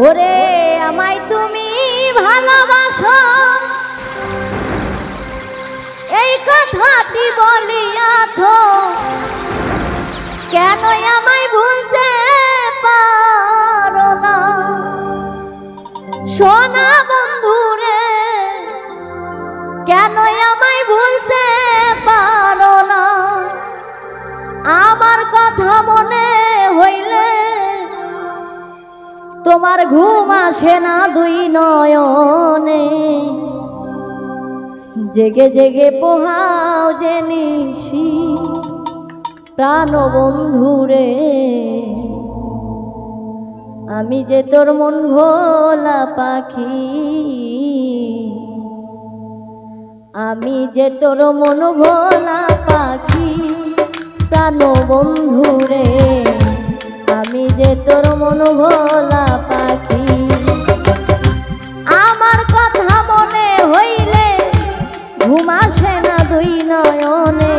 ওরে আমায় তুমি ভালোবাসো এই কথাটি বলিয়াছ, কেন আমায় ভুলতে পারো না সোনা বন্ধুরে, কেন আমায় ভুলতে পারো না। আমার কথা মনে হইলে তোমার ঘুম আসে না দুই নয়নে, জেগে জেগে পোহাও যে নিশি প্রাণ বন্ধুরে। আমি যে তোর মন ভোলা পাখি, আমি যে তোর মন ভোলা পাখি প্রাণ বন্ধুরে, আমি যে তোর মন ভোলা পাখি। আমার কথা মনে হইলে ঘুম আসে না দুই নয়নে,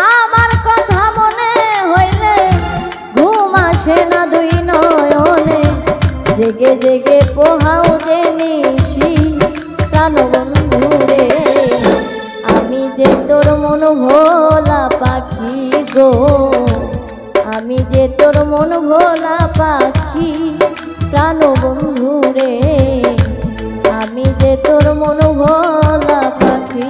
আমার কথা মনে হইলে ঘুম আসে না দুই নয়নে, জেগে জেগে পোহাও যে নিশি প্রাণ বন্ধুরে। আমি যে তোর মন ভোলা পাখি গো, আমি যে তোর মন ভোলা পাখি প্রাণ বন্ধুরে, আমি যে তোর মন ভোলা পাখি।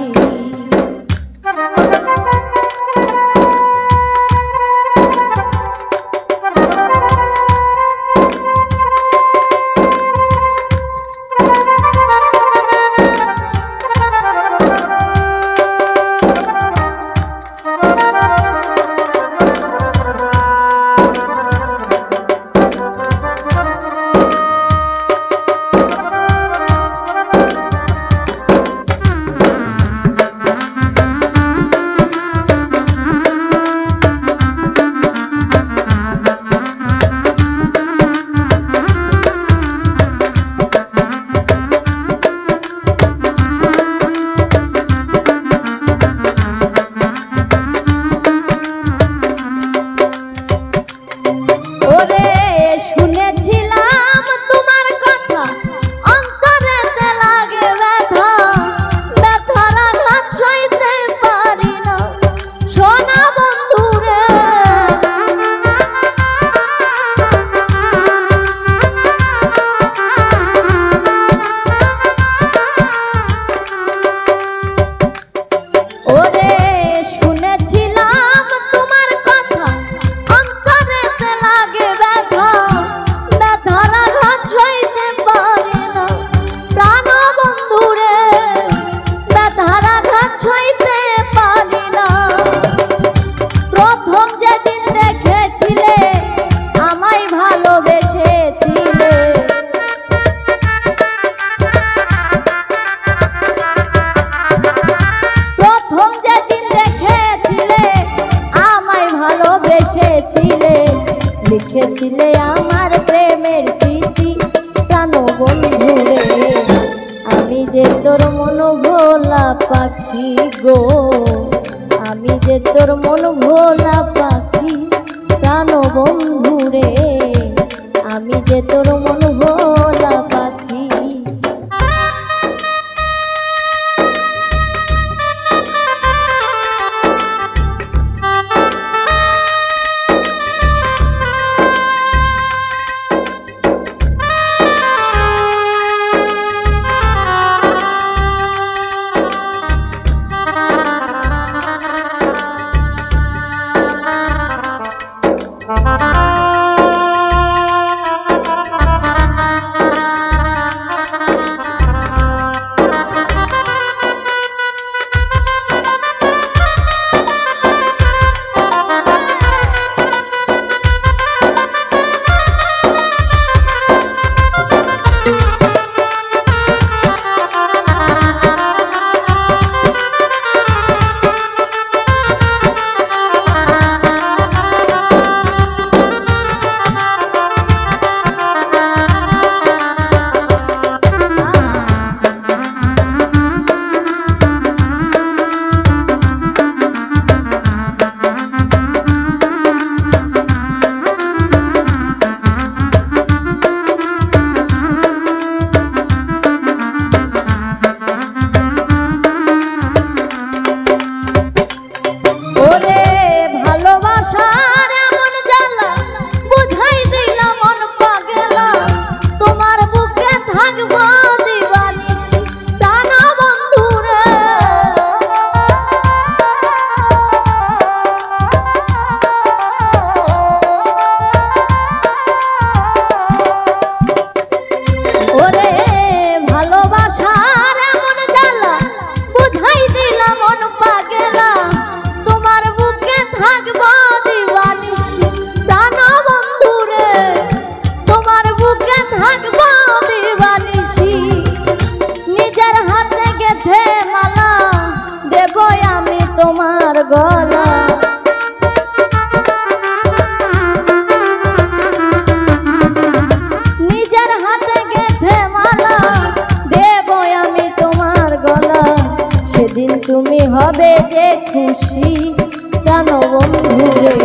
লিখেছিলে আমার প্রেমের স্মৃতি প্রাণ বন্ধুরে, আমি যে তোর মন ভোলা পাখি গো, আমি যে তোর মন ভোলা পাখি প্রাণ বন্ধুরে, আমি যে তোর মন ভোলা পাখি। হবে যে খুশি প্রাণ বন্ধু রে,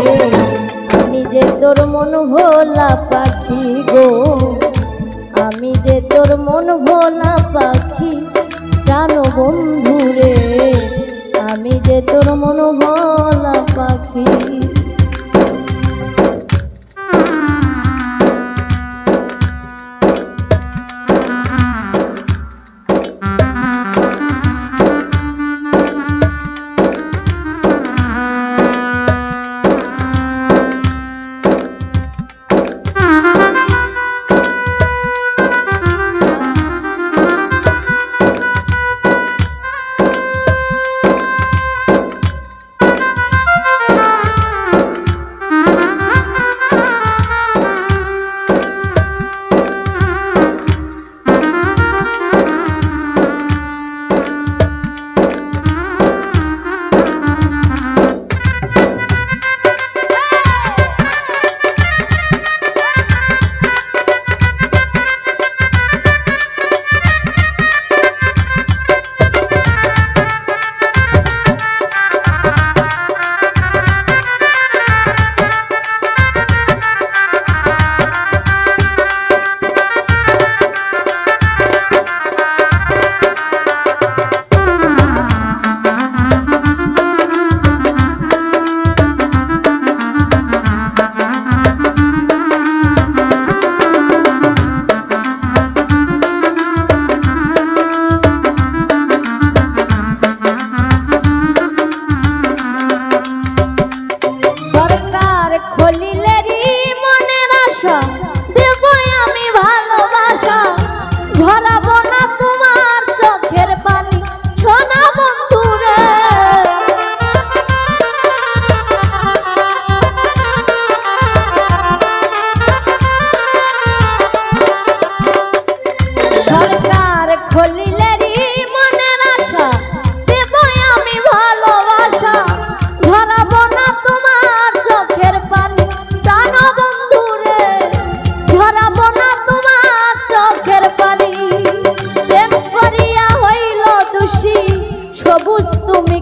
আমি যে তোর মন ভোলা পাখি গো, আমি যে তোর মন ভোলা পাখি প্রাণ বন্ধু রে, আমি যে তোর মন ভোলা পাখি।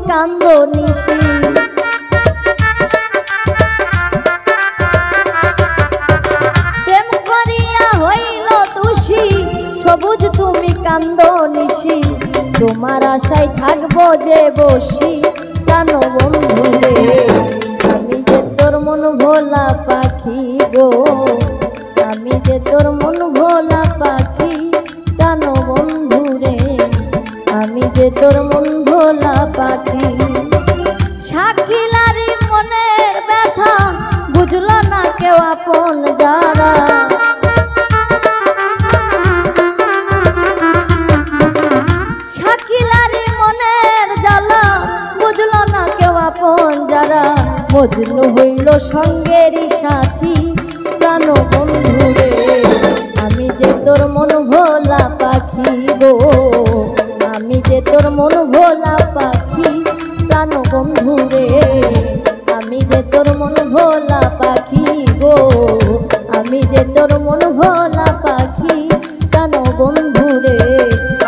কান্দনিসি প্রেম করিয়া হইল দোষী, সবুজ তুমি কান্দনিসি, তোমার আশায় থাকবো যে বসি কেন বন্ধু রে, আমি যে তোর মন ভোলা পাখি গো, আমি যে তোর মন ভোলা পাখি কেন বন্ধু রে, আমি যে তোর মন ভোলা পাখি। শাকিলার মনের ব্যথা বুঝলো না কেউ আপন যারা, শাকিলার মনের জ্বালা বুঝলো না কেউ আপন যারা, মজনু হইল সঙ্গেরই সাথী প্রাণ বন্ধু রে, আমি যে তোর মন ভোলা পাখি গো, আমি যে তোর মন ভোলা পাখি প্রাণ বন্ধু রে, আমি যে তোর মন ভোলা পাখি গো, আমি যে তোর মন ভোলা পাখি প্রাণ বন্ধু রে,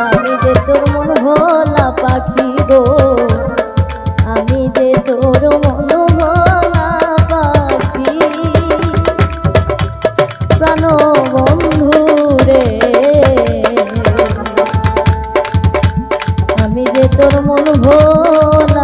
আমি যে তোর মন ভোলা পাখি গো, আমি যে তোর মন ভোলা পাখি প্রাণ বন্ধু রে, আমি যে তোর মন ভোলা